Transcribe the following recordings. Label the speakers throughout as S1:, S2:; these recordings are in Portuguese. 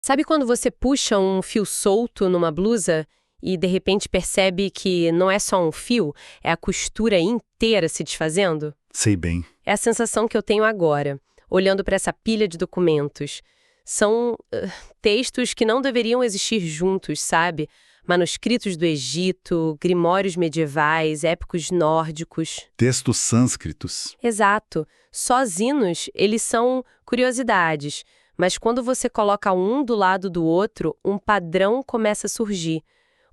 S1: Sabe quando você puxa um fio solto numa blusa e de repente percebe que não é só um fio, é a costura inteira se desfazendo?
S2: Sei bem.
S1: É a sensação que eu tenho agora, olhando para essa pilha de documentos. São textos que não deveriam existir juntos, sabe? Manuscritos do Egito, grimórios medievais, épicos nórdicos.
S2: Textos sânscritos.
S1: Exato. Sozinhos, eles são curiosidades. Mas quando você coloca um do lado do outro, um padrão começa a surgir.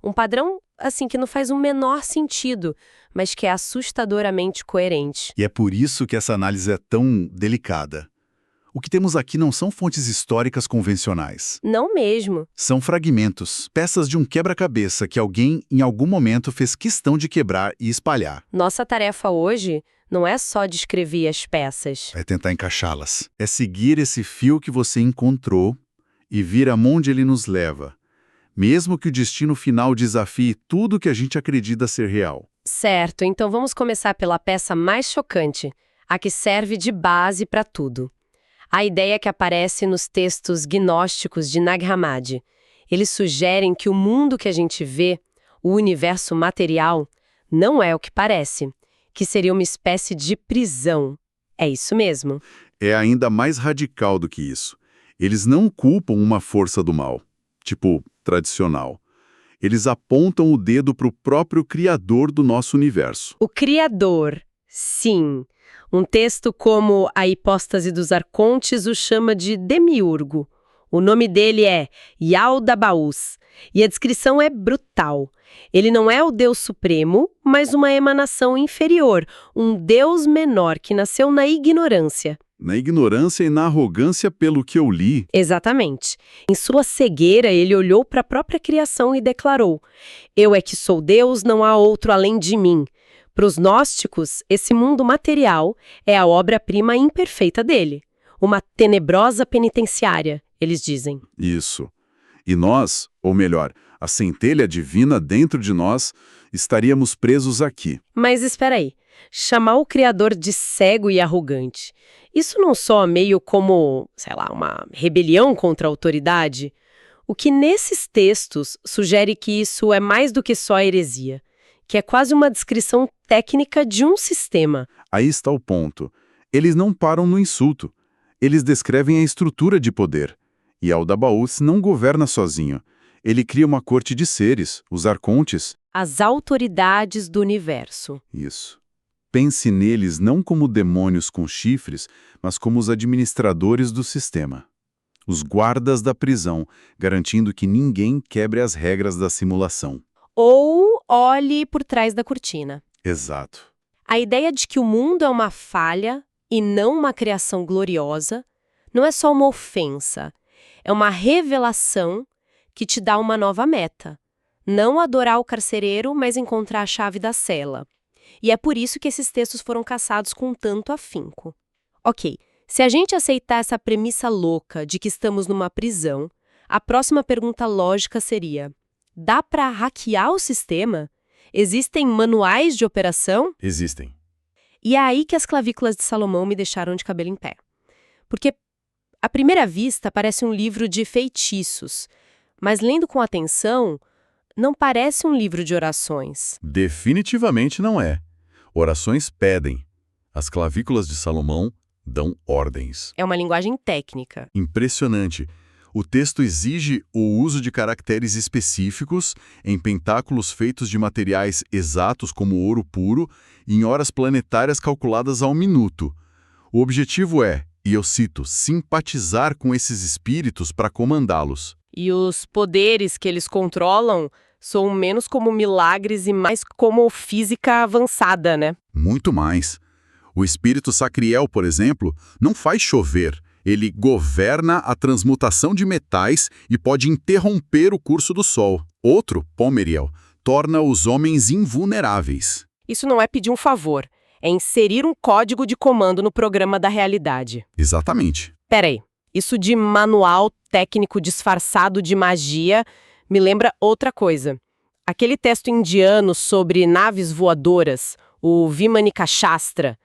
S1: Um padrão, assim, que não faz o menor sentido, mas que é assustadoramente coerente.
S2: E é por isso que essa análise é tão delicada. O que temos aqui não são fontes históricas convencionais.
S1: Não mesmo.
S2: São fragmentos, peças de um quebra-cabeça que alguém, em algum momento, fez questão de quebrar e espalhar.
S1: Nossa tarefa hoje não é só descrever as peças.
S2: É tentar encaixá-las. É seguir esse fio que você encontrou e vir aonde ele nos leva, mesmo que o destino final desafie tudo que a gente acredita ser real.
S1: Certo, então vamos começar pela peça mais chocante, a que serve de base para tudo. A ideia que aparece nos textos gnósticos de Nag Hammadi. Eles sugerem que o mundo que a gente vê, o universo material, não é o que parece, que seria uma espécie de prisão. É isso mesmo.
S2: É ainda mais radical do que isso. Eles não culpam uma força do mal, tipo tradicional. Eles apontam o dedo para o próprio Criador do nosso universo.
S1: O Criador, sim. Um texto como A Hipóstase dos Arcontes o chama de Demiurgo. O nome dele é Yaldabaoth, e a descrição é brutal. Ele não é o Deus Supremo, mas uma emanação inferior, um Deus menor que nasceu na ignorância.
S2: Na ignorância e na arrogância, pelo que eu li.
S1: Exatamente. Em sua cegueira, ele olhou para a própria criação e declarou: Eu é que sou Deus, não há outro além de mim. Para os gnósticos, esse mundo material é a obra-prima imperfeita dele. Uma tenebrosa penitenciária, eles dizem.
S2: Isso. E nós, ou melhor, a centelha divina dentro de nós, estaríamos presos aqui.
S1: Mas espera aí, chamar o Criador de cego e arrogante, isso não soa meio como, sei lá, uma rebelião contra a autoridade? O que nesses textos sugere que isso é mais do que só heresia, que é quase uma descrição técnica de um sistema.
S2: Aí está o ponto. Eles não param no insulto. Eles descrevem a estrutura de poder. E Yaldabaoth não governa sozinho. Ele cria uma corte de seres, os arcontes.
S1: As autoridades do universo.
S2: Isso. Pense neles não como demônios com chifres, mas como os administradores do sistema. Os guardas da prisão, garantindo que ninguém quebre as regras da simulação.
S1: Ou olhe por trás da cortina.
S2: Exato.
S1: A ideia de que o mundo é uma falha e não uma criação gloriosa não é só uma ofensa, é uma revelação que te dá uma nova meta. Não adorar o carcereiro, mas encontrar a chave da cela. E é por isso que esses textos foram caçados com tanto afinco. Ok, se a gente aceitar essa premissa louca de que estamos numa prisão, a próxima pergunta lógica seria: dá para hackear o sistema? Existem manuais de operação?
S2: Existem.
S1: E é aí que as clavículas de Salomão me deixaram de cabelo em pé. Porque, à primeira vista, parece um livro de feitiços, mas lendo com atenção, não parece um livro de orações.
S2: Definitivamente não é. Orações pedem. As clavículas de Salomão dão ordens.
S1: É uma linguagem técnica.
S2: Impressionante. O texto exige o uso de caracteres específicos em pentáculos feitos de materiais exatos como ouro puro e em horas planetárias calculadas ao minuto. O objetivo é, e eu cito, simpatizar com esses espíritos para comandá-los.
S1: E os poderes que eles controlam são menos como milagres e mais como física avançada, né?
S2: Muito mais. O espírito Sacriel, por exemplo, não faz chover. Ele governa a transmutação de metais e pode interromper o curso do Sol. Outro, Pomeriel, torna os homens invulneráveis.
S1: Isso não é pedir um favor, é inserir um código de comando no programa da realidade.
S2: Exatamente.
S1: Peraí, isso de manual técnico disfarçado de magia me lembra outra coisa. Aquele texto indiano sobre naves voadoras, o Vimanika Shastra.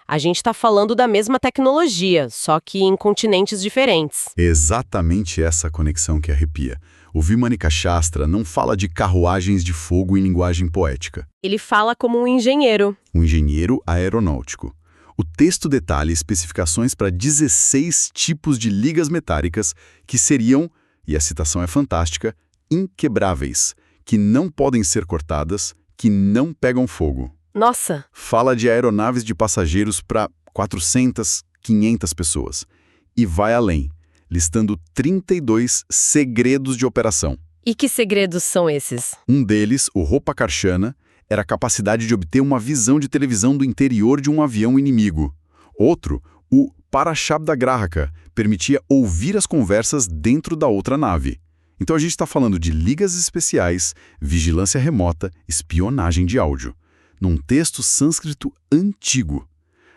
S1: A gente está falando da mesma tecnologia, só que em continentes diferentes.
S2: Exatamente essa conexão que arrepia. O Vimanika Shastra não fala de carruagens de fogo em linguagem poética.
S1: Ele fala como um engenheiro.
S2: Um engenheiro aeronáutico. O texto detalha especificações para 16 tipos de ligas metálicas que seriam, e a citação é fantástica, inquebráveis, que não podem ser cortadas, que não pegam fogo.
S1: Nossa!
S2: Fala de aeronaves de passageiros para 400, 500 pessoas. E vai além, listando 32 segredos de operação.
S1: E que segredos são esses?
S2: Um deles, o Hopakarshana, era a capacidade de obter uma visão de televisão do interior de um avião inimigo. Outro, o Parashabdagrahaka, permitia ouvir as conversas dentro da outra nave. Então a gente está falando de ligas especiais, vigilância remota, espionagem de áudio, num texto sânscrito antigo.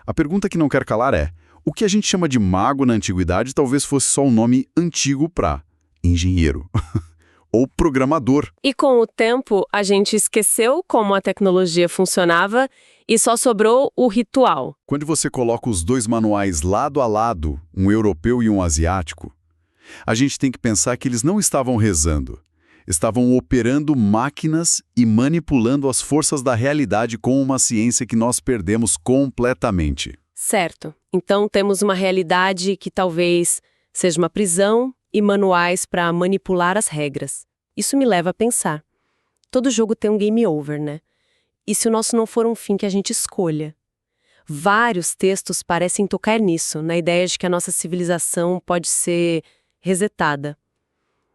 S2: A pergunta que não quer calar é, o que a gente chama de mago na antiguidade talvez fosse só um nome antigo para engenheiro ou programador.
S1: E com o tempo, a gente esqueceu como a tecnologia funcionava e só sobrou o ritual.
S2: Quando você coloca os dois manuais lado a lado, um europeu e um asiático, a gente tem que pensar que eles não estavam rezando. Estavam operando máquinas e manipulando as forças da realidade com uma ciência que nós perdemos completamente.
S1: Certo. Então temos uma realidade que talvez seja uma prisão e manuais para manipular as regras. Isso me leva a pensar. Todo jogo tem um game over, né? E se o nosso não for um fim que a gente escolha? Vários textos parecem tocar nisso, na ideia de que a nossa civilização pode ser resetada.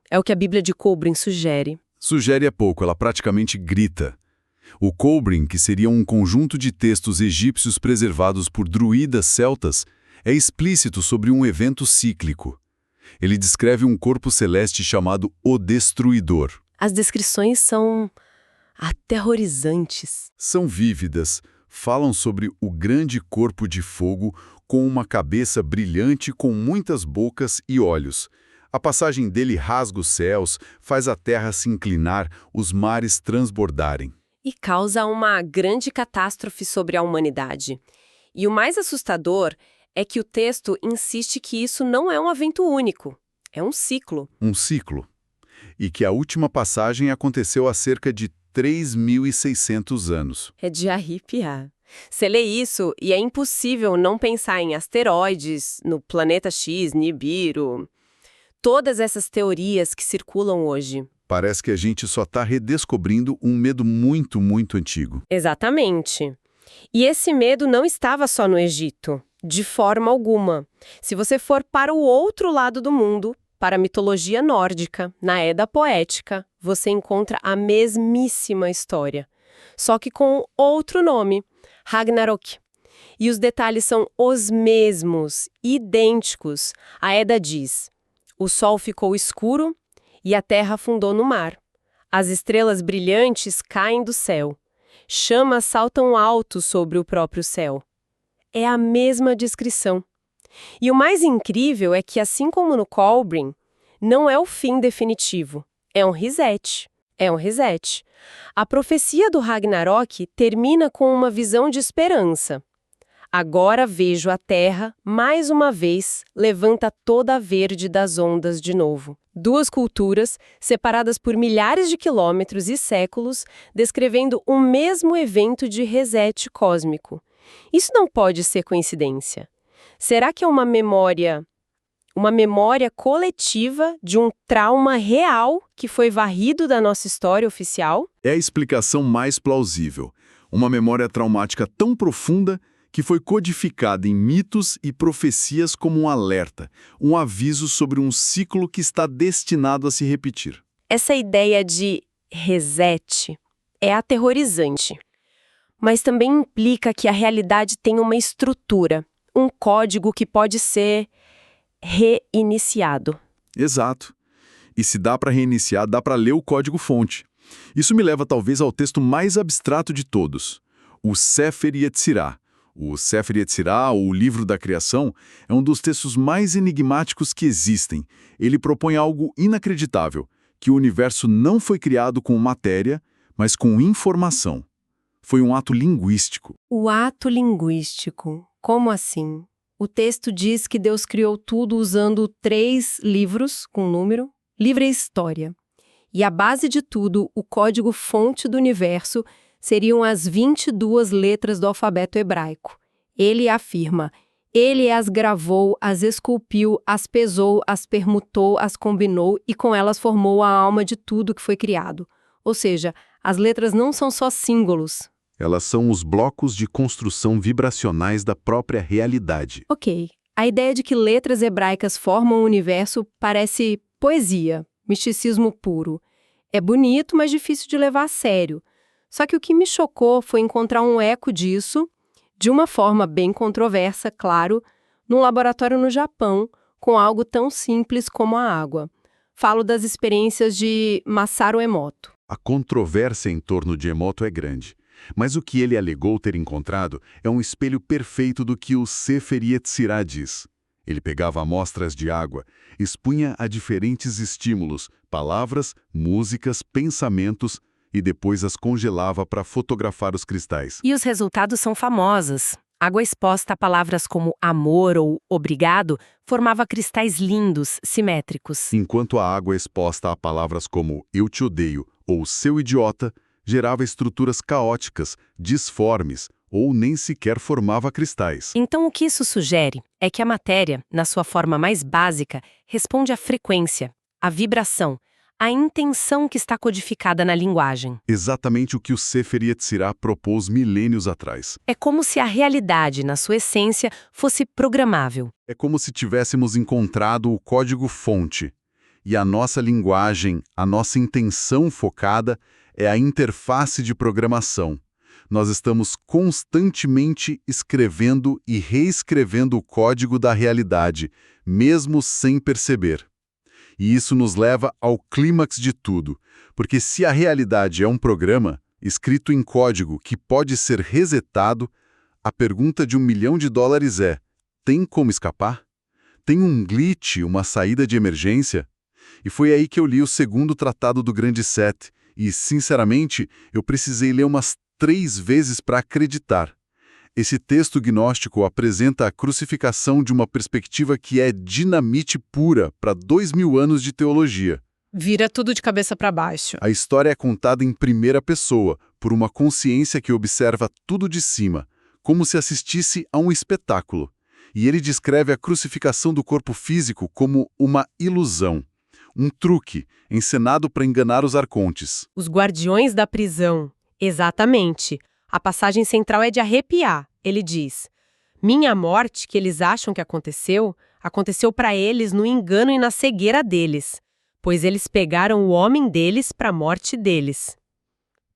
S1: É o que a Bíblia de Kobrin sugere.
S2: Sugere é pouco, ela praticamente grita. O Kobrin, que seria um conjunto de textos egípcios preservados por druidas celtas, é explícito sobre um evento cíclico. Ele descreve um corpo celeste chamado O Destruidor.
S1: As descrições são aterrorizantes.
S2: São vívidas, falam sobre o grande corpo de fogo com uma cabeça brilhante com muitas bocas e olhos. A passagem dele rasga os céus, faz a terra se inclinar, os mares transbordarem.
S1: E causa uma grande catástrofe sobre a humanidade. E o mais assustador é que o texto insiste que isso não é um evento único, é um ciclo.
S2: Um ciclo. E que a última passagem aconteceu há cerca de 3.600 anos.
S1: É de arrepiar. Você lê isso e é impossível não pensar em asteroides, no planeta X, Nibiru. Todas essas teorias que circulam hoje.
S2: Parece que a gente só está redescobrindo um medo muito, muito antigo.
S1: Exatamente. E esse medo não estava só no Egito, de forma alguma. Se você for para o outro lado do mundo, para a mitologia nórdica, na Edda poética, você encontra a mesmíssima história, só que com outro nome, Ragnarok. E os detalhes são os mesmos, idênticos. A Edda diz: o sol ficou escuro e a terra afundou no mar. As estrelas brilhantes caem do céu. Chamas saltam alto sobre o próprio céu. É a mesma descrição. E o mais incrível é que, assim como no Kobrin, não é o fim definitivo. É um reset. É um reset. A profecia do Ragnarok termina com uma visão de esperança. Agora vejo a terra, mais uma vez, levanta toda a verde das ondas de novo. Duas culturas, separadas por milhares de quilômetros e séculos, descrevendo um mesmo evento de reset cósmico. Isso não pode ser coincidência. Será que é uma memória coletiva de um trauma real que foi varrido da nossa história oficial?
S2: É a explicação mais plausível. Uma memória traumática tão profunda que foi codificada em mitos e profecias como um alerta, um aviso sobre um ciclo que está destinado a se repetir.
S1: Essa ideia de reset é aterrorizante, mas também implica que a realidade tem uma estrutura, um código que pode ser reiniciado.
S2: Exato. E se dá para reiniciar, dá para ler o código-fonte. Isso me leva talvez ao texto mais abstrato de todos, o Sefer Yetzirah. O Sefer Yetzirah, ou o Livro da Criação, é um dos textos mais enigmáticos que existem. Ele propõe algo inacreditável, que o universo não foi criado com matéria, mas com informação. Foi um ato linguístico.
S1: O ato linguístico. Como assim? O texto diz que Deus criou tudo usando 3 livros, com número, livro é história. E a base de tudo, o código-fonte do universo, seriam as 22 letras do alfabeto hebraico. Ele afirma: ele as gravou, as esculpiu, as pesou, as permutou, as combinou e com elas formou a alma de tudo que foi criado. Ou seja, as letras não são só símbolos.
S2: Elas são os blocos de construção vibracionais da própria realidade.
S1: Ok, a ideia de que letras hebraicas formam o universo parece poesia, misticismo puro. É bonito, mas difícil de levar a sério. Só que o que me chocou foi encontrar um eco disso, de uma forma bem controversa, claro, num laboratório no Japão, com algo tão simples como a água. Falo das experiências de Masaru Emoto.
S2: A controvérsia em torno de Emoto é grande, mas o que ele alegou ter encontrado é um espelho perfeito do que o Sefer Yetzirah diz. Ele pegava amostras de água, expunha a diferentes estímulos, palavras, músicas, pensamentos, e depois as congelava para fotografar os cristais.
S1: E os resultados são famosos. Água exposta a palavras como amor ou obrigado formava cristais lindos, simétricos.
S2: Enquanto a água exposta a palavras como eu te odeio ou seu idiota gerava estruturas caóticas, disformes, ou nem sequer formava cristais.
S1: Então o que isso sugere é que a matéria, na sua forma mais básica, responde à frequência, à vibração, à intenção que está codificada na linguagem.
S2: Exatamente o que o Sefer Yetzirah propôs milênios atrás.
S1: É como se a realidade, na sua essência, fosse programável.
S2: É como se tivéssemos encontrado o código-fonte. E a nossa linguagem, a nossa intenção focada, é a interface de programação. Nós estamos constantemente escrevendo e reescrevendo o código da realidade, mesmo sem perceber. E isso nos leva ao clímax de tudo, porque se a realidade é um programa, escrito em código que pode ser resetado, a pergunta de $1 milhão é: tem como escapar? Tem um glitch, uma saída de emergência? E foi aí que eu li o segundo tratado do Grande Sete, e, sinceramente, eu precisei ler umas 3 vezes para acreditar. Esse texto gnóstico apresenta a crucificação de uma perspectiva que é dinamite pura para 2000 anos de teologia.
S1: Vira tudo de cabeça para baixo.
S2: A história é contada em primeira pessoa, por uma consciência que observa tudo de cima, como se assistisse a um espetáculo. E ele descreve a crucificação do corpo físico como uma ilusão, um truque, encenado para enganar os arcontes.
S1: Os guardiões da prisão. Exatamente. A passagem central é de arrepiar. Ele diz: minha morte, que eles acham que aconteceu para eles no engano e na cegueira deles, pois eles pegaram o homem deles para a morte deles.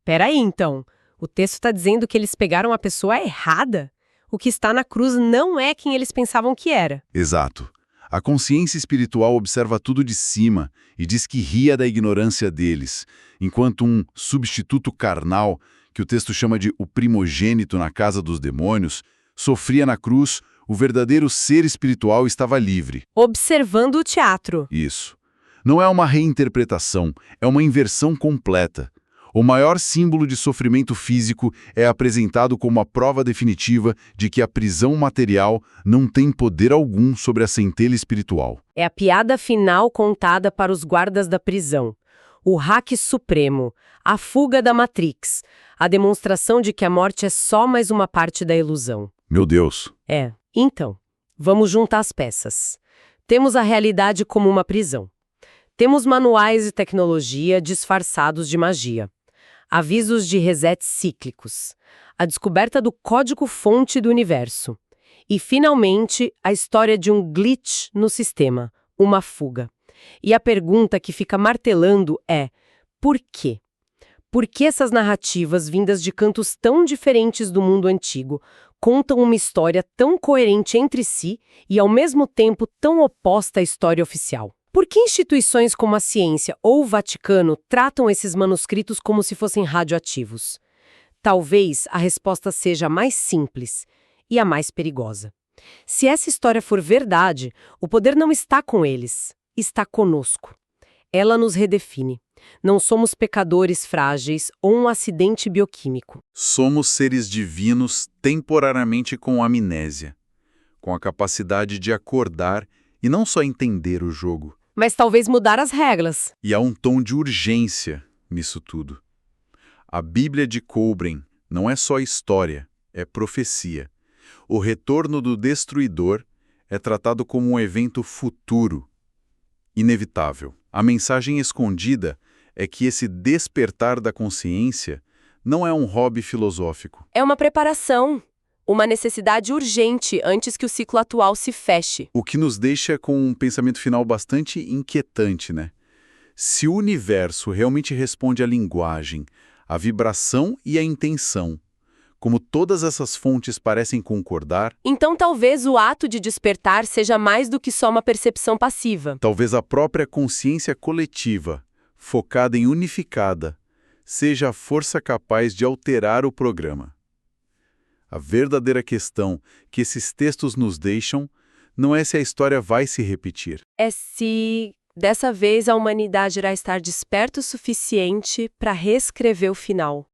S1: Peraí, então. O texto está dizendo que eles pegaram a pessoa errada? O que está na cruz não é quem eles pensavam que era.
S2: Exato. A consciência espiritual observa tudo de cima e diz que ria da ignorância deles, enquanto um substituto carnal, que o texto chama de o primogênito na casa dos demônios, sofria na cruz, o verdadeiro ser espiritual estava livre.
S1: Observando o teatro.
S2: Isso. Não é uma reinterpretação, é uma inversão completa. O maior símbolo de sofrimento físico é apresentado como a prova definitiva de que a prisão material não tem poder algum sobre a centelha espiritual.
S1: É a piada final contada para os guardas da prisão. O hack supremo, a fuga da Matrix, a demonstração de que a morte é só mais uma parte da ilusão.
S2: Meu Deus!
S1: Então, vamos juntar as peças. Temos a realidade como uma prisão. Temos manuais e tecnologia disfarçados de magia. Avisos de reset cíclicos. A descoberta do código-fonte do universo. E, finalmente, a história de um glitch no sistema, uma fuga. E a pergunta que fica martelando é: por quê? Por que essas narrativas, vindas de cantos tão diferentes do mundo antigo, contam uma história tão coerente entre si e, ao mesmo tempo, tão oposta à história oficial? Por que instituições como a ciência ou o Vaticano tratam esses manuscritos como se fossem radioativos? Talvez a resposta seja a mais simples e a mais perigosa. Se essa história for verdade, o poder não está com eles, está conosco. Ela nos redefine. Não somos pecadores frágeis ou um acidente bioquímico.
S2: Somos seres divinos temporariamente com amnésia. com a capacidade de acordar e não só entender o jogo.
S1: Mas talvez mudar as regras.
S2: E há um tom de urgência nisso tudo. A Bíblia de Kobrin não é só história, é profecia. O retorno do destruidor é tratado como um evento futuro, inevitável. A mensagem escondida é que esse despertar da consciência não é um hobby filosófico.
S1: É uma preparação, uma necessidade urgente antes que o ciclo atual se feche.
S2: O que nos deixa com um pensamento final bastante inquietante, né? Se o universo realmente responde à linguagem, à vibração e à intenção, como todas essas fontes parecem concordar,
S1: Então talvez o ato de despertar seja mais do que só uma percepção passiva.
S2: talvez a própria consciência coletiva, focada em unificada, seja a força capaz de alterar o programa. A verdadeira questão que esses textos nos deixam não é se a história vai se repetir.
S1: É se, dessa vez, a humanidade irá estar desperta o suficiente para reescrever o final.